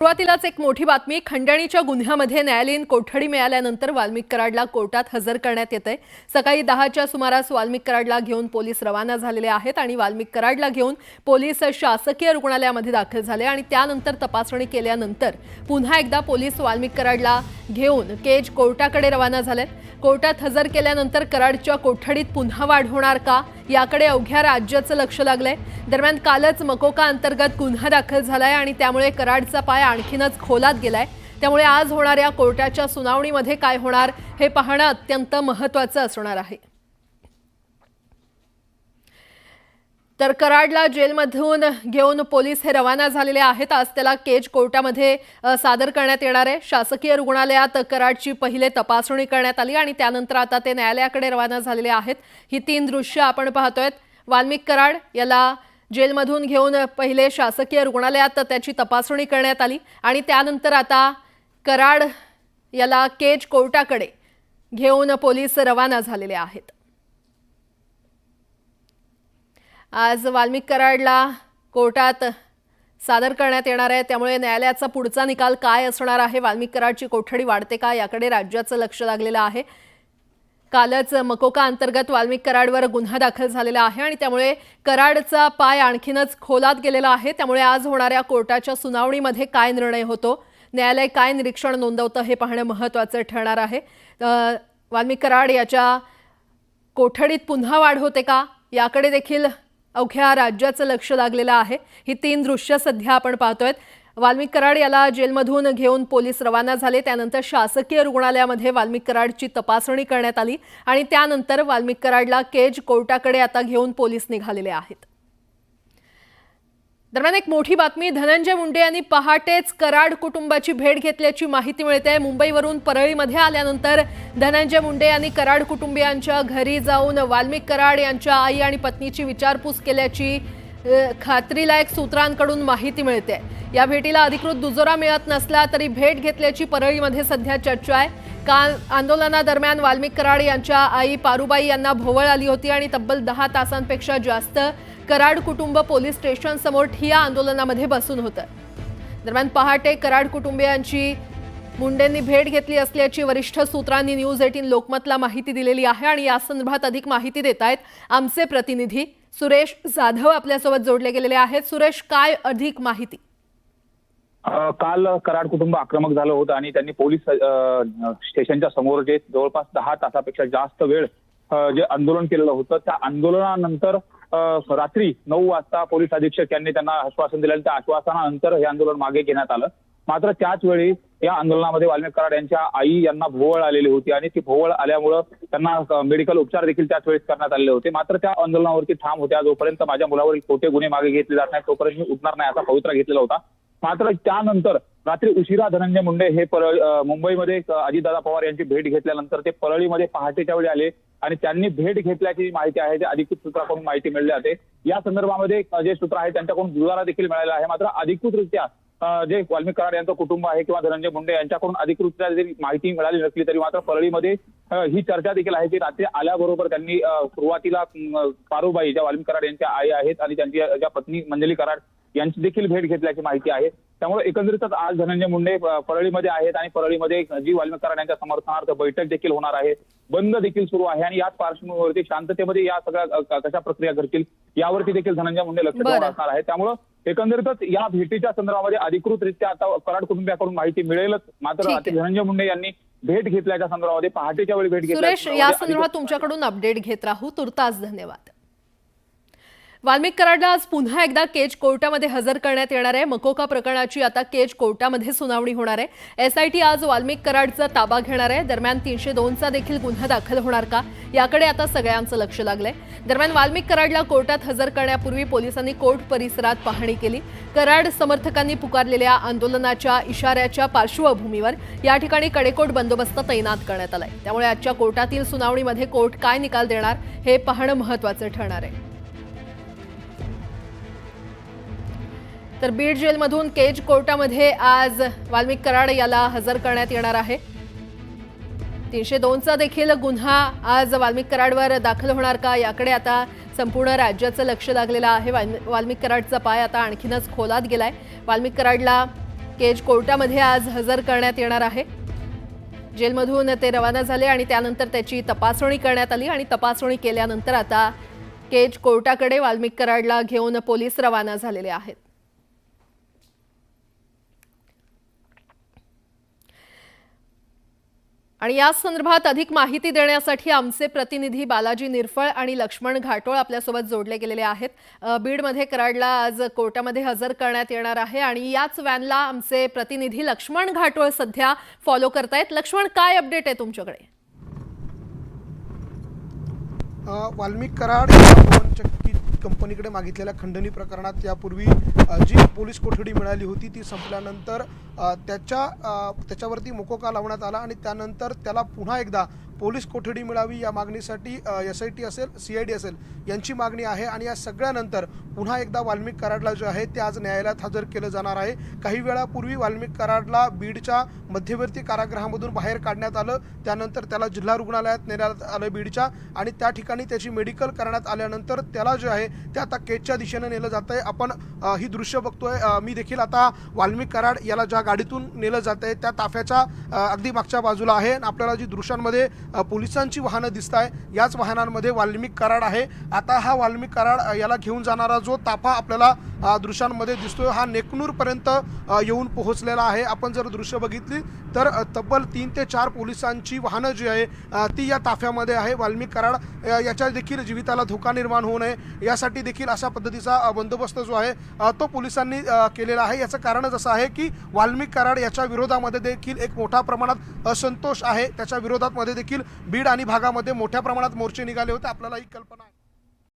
सुरुवातीलाच एक मोठी बातमी। खंडणीच्या गुन्ह्यामध्ये न्यायालयीन कोठडी मिळाल्यानंतर वाल्मिक कराडला कोर्टात हजर करण्यात येते। सकाळी 10च्या सुमारास वाल्मिक कराडला घेऊन पोलीस रवाना झालेले आहेत आणि वाल्मिक कराडला घेऊन पोलीस शासकीय रुग्णालयामध्ये दाखल झाले आणि त्यानंतर तपासणी केल्यानंतर पुन्हा एकदा पोलीस वाल्मिक कराडला घेऊन केज कोर्टाकडे रवाना झाले। कोर्टात हजर केल्यानंतर कराडच्या कोठडीत पुन्हा वाढ होणार का याकडे अवघ्या राज्याचं लक्ष लागलंय। दरम्यान कालच मकोका अंतर्गत गुन्हा दाखल झालाय आणि त्यामुळे कराडचा पाय आणखीनच खोलात गेलाय। त्यामुळे आज होणाऱ्या कोर्टाच्या सुनावणीमध्ये काय होणार हे पाहणं अत्यंत महत्त्वाचं असणार आहे। तर कराडला जेलमधून घेऊन पोलीस हे रवाना झालेले आहेत। आज त्याला केज कोर्टामध्ये सादर करण्यात येणार आहे। शासकीय रुग्णालयात कराडची पहिले तपासणी करण्यात आली आणि त्यानंतर आता ते न्यायालयाकडे रवाना झालेले आहेत। ही 3 दृश्य आपण पाहतोय। वाल्मिक कराड याला जेलमधून घेऊन पहिले शासकीय रुग्णालयात त्याची तपासणी करण्यात आली आणि त्यानंतर आता कराड याला केज कोर्टाकडे घेऊन पोलीस रवाना झालेले आहेत। आज वाल्मिक कराडला कोर्टात सादर करण्यात येणार आहे। त्यामुळे न्यायालयाचा पुढचा निकाल काय असणार आहे, वाल्मिक कराडची कोठडी वाढते का याकडे राज्याचं लक्ष लागलेलं आहे। कालच मकोका अंतर्गत वाल्मिक कराडवर गुन्हा दाखल झालेला आहे आणि त्यामुळे कराडचा पाय आणखीनच खोलात गेलेला आहे। त्यामुळे आज होणाऱ्या कोर्टाच्या सुनावणीमध्ये काय निर्णय होतो, न्यायालय काय निरीक्षण नोंदवतं हे पाहणं महत्त्वाचं ठरणार आहे। वाल्मिक कराड याच्या कोठडीत पुन्हा वाढ होते का याकडे देखील अवघ्या राज्याचं लक्ष लागलेलं आहे। ही 3 दृश्य सध्या आपण पाहतोय। वाल्मिक कराड याला जेलमधून घेऊन पोलीस रवाना झाले। त्यानंतर शासकीय रुग्णालयामध्ये वाल्मिक कराडची तपासणी करण्यात आली आणि त्यानंतर वाल्मिक कराडला केज कोर्टाकडे आता घेऊन पोलीस निघालेले आहेत। दरम्यान एक मोठी बातमी। धनंजय मुंडे यांनी पहाटेच कराड कुटुंबाची भेट घेतल्याची माहिती मिळते। मुंबईवरून परळीमध्ये आल्यानंतर धनंजय मुंडे यांनी कराड कुटुंबियांच्या घरी जाऊन वाल्मिक कराड यांच्या आई आणि पत्नीची विचारपूस केल्याची खात्रीलायक सूत्रांकडून माहिती मिळते। या भेटीला अधिकृत दुजोरा मिळत नसला तरी भेट घेतल्याची परळीमध्ये सध्या चर्चा आहे। काल आंदोलनादरम्यान वाल्मिक कराड यांच्या आई पारुबाई यांना भोवळ आली होती आणि तब्बल 10 तासांपेक्षा जास्त कराड कुटुंब पोलीस स्टेशन समोर ठिय्या आंदोलनामध्ये बसून होतं। दरम्यान पहाटे कराड कुटुंबियांची मुंडेंनी भेट घेतली असल्याची वरिष्ठ सूत्रांनी न्यूज 18 लोकमतला माहिती दिलेली आहे आणि या संदर्भात अधिक माहिती देत आहेत आमचे प्रतिनिधी सुरेश जाधव आपल्यासोबत जोडले गेलेले आहेत। सुरेश, काय अधिक माहिती? काल कराड कुटुंब आक्रमक झालं होतं आणि त्यांनी पोलीस स्टेशनच्या समोर जे जवळपास 10 तासापेक्षा जास्त वेळ जे आंदोलन केलेलं होतं, त्या आंदोलनानंतर रात्री 9 वाजता पोलीस अधीक्षक यांनी त्यांना आश्वासन दिलं। त्या आश्वासनानंतर हे आंदोलन मागे घेण्यात आलं। मात्र त्याच वेळी या आंदोलनामध्ये वाल्मिक कराड यांच्या आई यांना भोवळ आलेली होती आणि ती भोवळ आल्यामुळे त्यांना मेडिकल उपचार देखील त्याच वेळेस करण्यात आलेले होते। मात्र त्या आंदोलनावरती ठाम होत्या, जोपर्यंत माझ्या मुलावरील खोटे गुन्हे मागे घेतले जात नाही तोपर्यंत मी उठणार नाही असा पवित्रा घेतलेला होता। मात्र त्यानंतर रात्री उशिरा धनंजय मुंडे हे मुंबईमध्ये अजितदादा पवार यांची भेट घेतल्यानंतर ते परळीमध्ये पहाटेच्या वेळी आले आणि त्यांनी भेट घेतल्याची माहिती आहे ते अधिकृत सूत्राकडून माहिती मिळाली जाते। या संदर्भामध्ये जे सूत्र आहे त्यांच्याकडून दुजोरा देखील मिळालेला आहे। मात्र अधिकृतरित्या जे वाल्मिक कराड यांचं कुटुंब आहे किंवा धनंजय मुंडे यांच्याकडून अधिकृतरित्या जरी माहिती मिळाली नसली तरी मात्र परळीमध्ये ही चर्चा देखील आहे की रात्री आल्याबरोबर त्यांनी सुरुवातीला पारुबाई ज्या वाल्मिक कराड यांच्या आई आहेत आणि त्यांची ज्या पत्नी मंजली कराड यांची देखील भेट घेतल्याची माहिती आहे। त्यामुळे एकंदरीतच आज धनंजय मुंडे परळीमध्ये आहेत आणि परळीमध्ये जी वाल्मिक कराड यांच्या समर्थनार्थ बैठक देखील होणार आहे, बंद देखील सुरू आहे आणि याच पार्श्वभूमीवरती शांततेमध्ये या सगळ्या कशा प्रक्रिया घडतील यावरती देखील धनंजय मुंडे लक्ष ठेवून असणार आहे। त्यामुळे एकंदरीतच या भेटीच्या संदर्भामध्ये अधिकृतरित्या आता कराड कुटुंबियाकडून माहिती मिळेलच। मात्र धनंजय मुंडे यांनी भेट घेतल्याच्या संदर्भामध्ये पहाटेच्या वेळी भेट घेतली। सुरेश, या संदर्भात तुमच्याकडून अपडेट घेत राहू। तुर्तास धन्यवाद। वाल्मिक कराडला आज पुन्हा एकदा केज कोर्टामध्ये हजर करण्यात येणार आहे। मकोका प्रकरणाची आता केज कोर्टामध्ये सुनावणी होणार आहे। SIT आज वाल्मिक कराडचा ताबा घेणार आहे। दरम्यान 302चा देखील गुन्हा दाखल होणार का याकडे आता सगळ्यांचं लक्ष लागलंय। दरम्यान वाल्मिक कराडला कोर्टात हजर करण्यापूर्वी पोलिसांनी कोर्ट परिसरात पाहणी केली। कराड समर्थकांनी पुकारलेल्या आंदोलनाच्या इशाऱ्याच्या पार्श्वभूमीवर या ठिकाणी कडेकोट बंदोबस्त तैनात करण्यात आलाय। त्यामुळे आजच्या कोर्टातील सुनावणीमध्ये कोर्ट काय निकाल देणार हे पाहणं महत्त्वाचं ठरणार आहे। तर बीड जेलमधून केज कोर्टामध्ये आज वाल्मिक कराड याला हजर करण्यात येणार आहे। 302चा देखील गुन्हा आज वाल्मिक कराडवर दाखल होणार का याकडे आता संपूर्ण राज्याचं लक्ष लागलेलं आहे। वाल्मिक कराडचा पाय आता आणखीनच खोलात गेलाय। वाल्मिक कराडला केज कोर्टामध्ये आज हजर करण्यात येणार आहे। जेलमधून ते रवाना झाले आणि त्यानंतर त्याची तपासणी करण्यात आली आणि तपासणी केल्यानंतर आता केज कोर्टाकडे वाल्मिक कराडला घेऊन पोलीस रवाना झालेले आहेत। आणि या संदर्भात अधिक माहिती देण्यासाठी आमचे प्रतिनिधी बालाजी निरफळ आणि लक्ष्मण घाटोळ आपल्यासोबत जोडले गेलेले आहेत। बीडमध्ये कराडला आज कोर्टामध्ये हजर करण्यात येणार आहे आणि याच व्हॅनला आमचे प्रतिनिधी लक्ष्मण घाटोळ सध्या फॉलो करतायत। लक्ष्मण, काय अपडेट आहे तुमच्याकडे? वाल्मिक कराड या पवनचक्की कंपनीकडे मागितलेल्या खंडणी प्रकरणात यापूर्वी जी पोलीस कोठडी मिळाली होती ती संपल्यानंतर त्याच्यावरती मोकोका लावण्यात आला आणि त्यानंतर त्याला पुन्हा एकदा पोलीस कोठडी मिळावी या मागणीसाठी SIT असेल CID असेल यांची मागणी आहे आणि या सगळ्यानंतर पुन्हा एकदा वाल्मिक कराडला जे आहे ते आज न्यायालयात हजर केलं जाणार आहे। काही वेळापूर्वी वाल्मिक कराडला बीडच्या मध्यवर्ती कारागृहामधून बाहेर काढण्यात आलं, त्यानंतर त्याला जिल्हा रुग्णालयात नेण्यात आलं बीडच्या आणि त्या ठिकाणी त्याची मेडिकल करण्यात आल्यानंतर त्याला जे आहे ते आता केजच्या दिशेने नेलं जात आहे। आपण ही दृश्य बघतोय, मी देखील आता वाल्मिक कराड याला ज्या गाडीतून नेलं जात आहे त्या ताफ्याच्या अगदी मागच्या बाजूला आहे। आपल्याला जी दृश्यांमध्ये पोलिसांची वाहनं दिसत आहे याच वाहनांमध्ये वाल्मिक कराड आहे। आता हा वाल्मिक कराड याला घेऊन जाणारा जो ताफा आपल्याला दृश्यांमध्ये दिसतोय हा नेकनूर पर्यंत येऊन पोहोचलेला आहे। आपण जर दृश्य बघितली तर तब्बल 3 ते 4 पोलिसांची वाहनं जी आहे ती या ताफ्यामध्ये आहे। वाल्मिक कराड याच्या देखील जीविताला धोका निर्माण होऊ नये यासाठी देखील अशा पद्धतीचा बंदोबस्त जो आहे तो पोलिसांनी केलेला आहे। याचं कारणच असं आहे की वाल्मिक कराड याच्या विरोधामध्ये देखील एक मोठ्या प्रमाणात असंतोष आहे। त्याच्या विरोधात मध्ये देखील बीड आणि भागामध्ये मोठ्या प्रमाणात मोर्चे निघाले होते, आपल्याला ही कल्पना आहे।